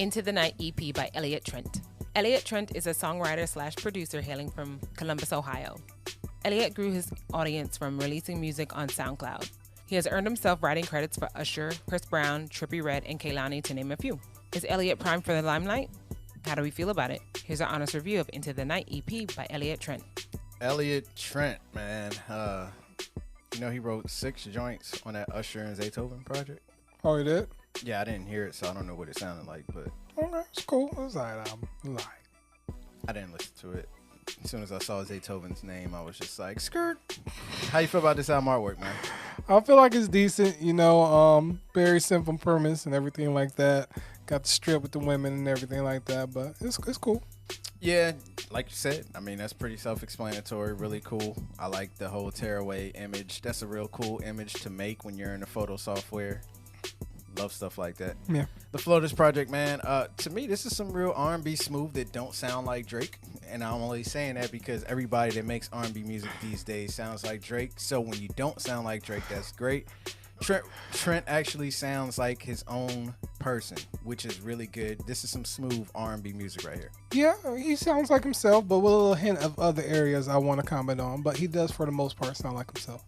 Into the Night EP by Elliott Trent. Elliott Trent is a songwriter/producer hailing from Columbus, Ohio. Elliott grew his audience from releasing music on SoundCloud. He has earned himself writing credits for Usher, Chris Brown, Trippie Redd, and Kelani, to name a few. Is Elliott primed for the limelight? How do we feel about it? Here's our honest review of Into the Night EP by Elliott Trent. Elliott Trent, man. He wrote 6 joints on that Usher and Zaytoven project. Oh, he did? Yeah, I didn't hear it, so I don't know what it sounded like, but Okay, it's cool. It was all right album. I didn't listen to it. As soon as I saw Zaytoven's name, I was just like, skirt. How you feel about this album artwork, man? I feel like it's decent, very simple premise and everything like that. Got the strip with the women and everything like that, but it's cool. Yeah, like you said, that's pretty self-explanatory, really cool. I like the whole tearaway image. That's a real cool image to make when you're in the photo software. Love stuff like that. Yeah. The flow of this project, man, to me, this is some real R&B smooth that don't sound like Drake. And I'm only saying that because everybody that makes R&B music these days sounds like Drake. So when you don't sound like Drake, that's great. Trent actually sounds like his own person, which is really good. This is some smooth R&B music right here. Yeah, he sounds like himself, but with a little hint of other areas I want to comment on. But he does, for the most part, sound like himself.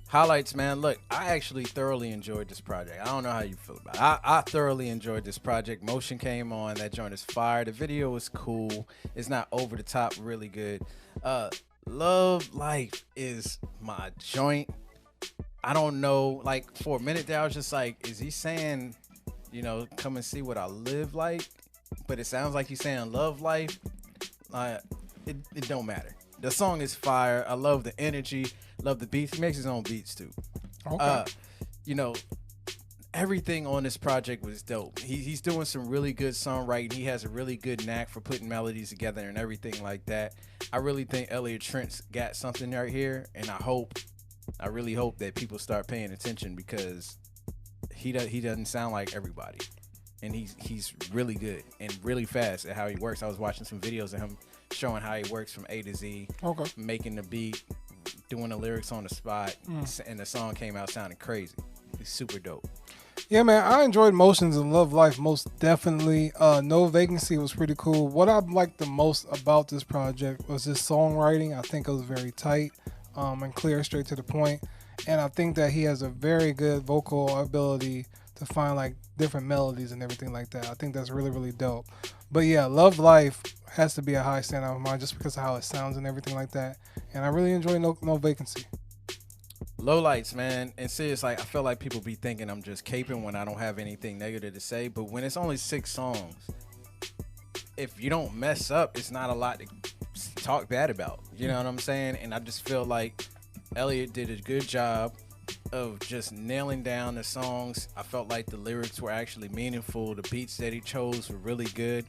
Highlights, man. Look, I actually thoroughly enjoyed this project. I don't know how you feel about it. I thoroughly enjoyed this project. Motion came on. That joint is fire. The video was cool. It's not over the top, really good. Love Life is my joint. I don't know. Like, for a minute there, I was just like, is he saying, come and see what I live like? But it sounds like he's saying love life. It don't matter. The song is fire. I love the energy. Love the beats. He makes his own beats too. Okay. Everything on this project was dope. He's doing some really good songwriting. He has a really good knack for putting melodies together and everything like that. I really think Elliott Trent's got something right here, and I really hope that people start paying attention because he doesn't sound like everybody, and he's really good and really fast at how he works. I was watching some videos of him showing how he works from A to Z, making the beat, doing the lyrics on the spot, and the song came out sounding crazy. It's super dope. Yeah, man, I enjoyed Motions and Love Life most definitely. No Vacancy was pretty cool. What I liked the most about this project was his songwriting. I think it was very tight and clear, straight to the point. And I think that he has a very good vocal ability to find like different melodies and everything like that. I think that's really, really dope. But yeah, Love Life has to be a high standout of mine just because of how it sounds and everything like that. And I really enjoy No Vacancy. Low lights, man. And seriously, I feel like people be thinking I'm just caping when I don't have anything negative to say. But when it's only 6 songs, if you don't mess up, it's not a lot to talk bad about. You know what I'm saying? And I just feel like Elliot did a good job of just nailing down the songs. I felt like the lyrics were actually meaningful. The beats that he chose were really good.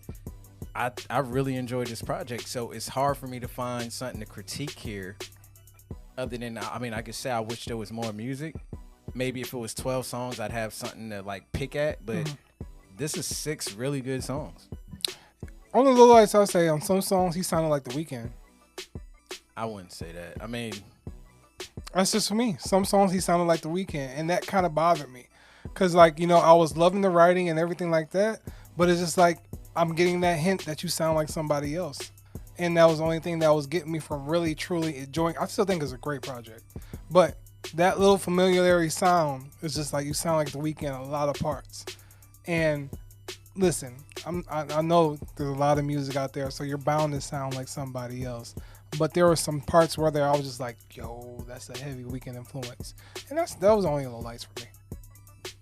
I really enjoyed this project. So it's hard for me to find something to critique here. Other than, I could say I wish there was more music. Maybe if it was 12 songs, I'd have something to like pick at. But this is 6 really good songs. On the low lights, I'll say on some songs he sounded like The Weeknd. I wouldn't say that. That's just for me. Some songs he sounded like The Weeknd, and that kind of bothered me. Because, I was loving the writing and everything like that, but it's just like I'm getting that hint that you sound like somebody else. And that was the only thing that was getting me from really, truly enjoying. I still think it's a great project. But that little familiarity sound is just like you sound like The Weeknd a lot of parts. And listen, I know there's a lot of music out there, so you're bound to sound like somebody else. But there were some parts where I was just like, yo, that's a heavy Weeknd influence. And that was only low lights for me.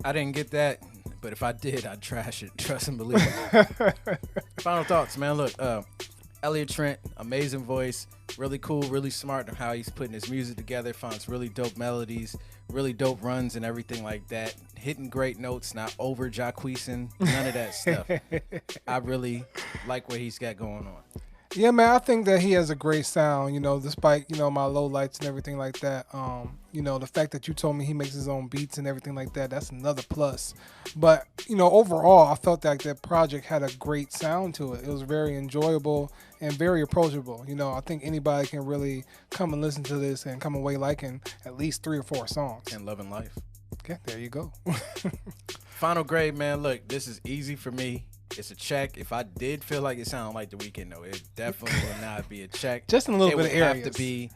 I didn't get that, but if I did, I'd trash it. Trust and believe it. Final thoughts, man. Look, Elliott Trent, amazing voice, really cool, really smart on how he's putting his music together, finds really dope melodies, really dope runs and everything like that. Hitting great notes, not over Jacqueesing, none of that stuff. I really like what he's got going on. Yeah, man, I think that he has a great sound, despite, my low lights and everything like that. The fact that you told me he makes his own beats and everything like that, that's another plus. But, overall, I felt like that project had a great sound to it. It was very enjoyable and very approachable. I think anybody can really come and listen to this and come away liking at least 3 or 4 songs. And loving life. Okay, there you go. Final grade, man. Look, this is easy for me. It's a check. If I did feel like it sounded like The Weeknd, though, it definitely would not be a check. Just in a little bit of areas. It would have to be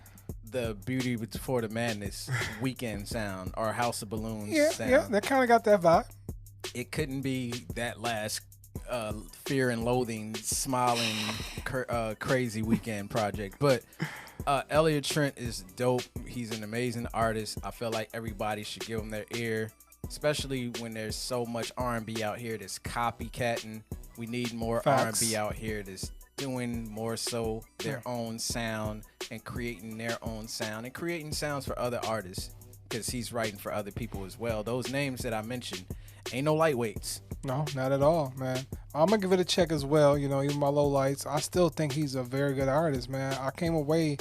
the Beauty Before the Madness Weeknd sound or House of Balloons sound. Yeah, that kind of got that vibe. It couldn't be that last Fear and Loathing, smiling, crazy Weeknd project. But Elliott Trent is dope. He's an amazing artist. I feel like everybody should give him their ear, especially when there's so much R&B out here that's copycatting. We need more R&B out here that's doing more so their own sound and creating their own sound and creating sounds for other artists, because he's writing for other people as well. Those names that I mentioned ain't no lightweights. No, not at all, man. I'm gonna give it a check as well. You know, even my low lights, I still think he's a very good artist, man. I came away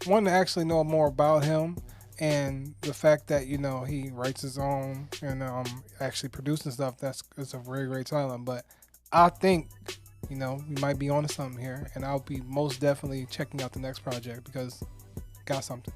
wanting to actually know more about him, and the fact that, you know, he writes his own and actually producing stuff, it's a very great talent. But I think, you know, we might be onto something here, and I'll be most definitely checking out the next project because got something.